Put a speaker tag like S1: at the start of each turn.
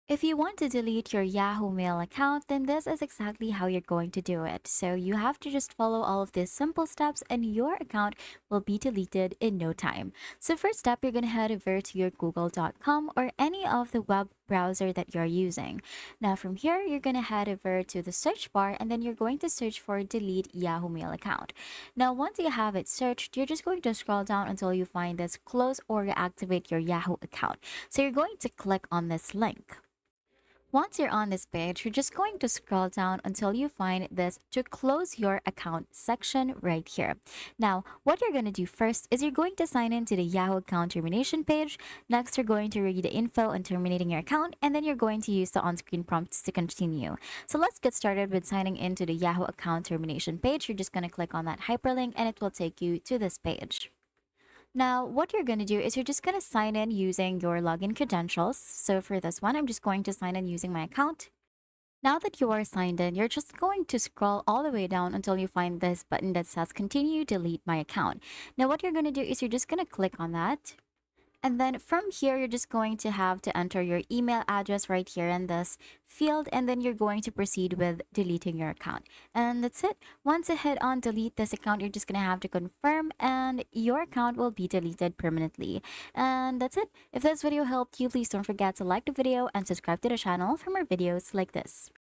S1: If you want to delete your Yahoo Mail account, then this is exactly how you're going to do it. So you have to just follow all of these simple steps and your account will be deleted in no time. So first step, you're going to head over to your google.com or any of the web browser that you're using. Now from here, you're going to head over to the search bar and then you're going to search for delete Yahoo Mail account. Now once you have it searched, you're just going to scroll down until you find this close or reactivate your Yahoo account. So you're going to click on this link. Once you're on this page, you're just going to scroll down until you find this to close your account section right here. Now, what you're going to do first is you're going to sign in to the Yahoo account termination page. Next, you're going to read the info on terminating your account, and then you're going to use the on-screen prompts to continue. So let's get started with signing into the Yahoo account termination page. You're just going to click on that hyperlink and it will take you to this page. Now, what you're going to do is you're just going to sign in using your login credentials. So for this one, I'm just going to sign in using my account. Now that you are signed in, you're just going to scroll all the way down until you find this button that says continue delete my account. Now, what you're going to do is you're just going to click on that. And then from here, you're just going to have to enter your email address right here in this field. And then you're going to proceed with deleting your account. And that's it. Once you hit on delete this account, you're just going to have to confirm and your account will be deleted permanently. And that's it. If this video helped you, please don't forget to like the video and subscribe to the channel for more videos like this.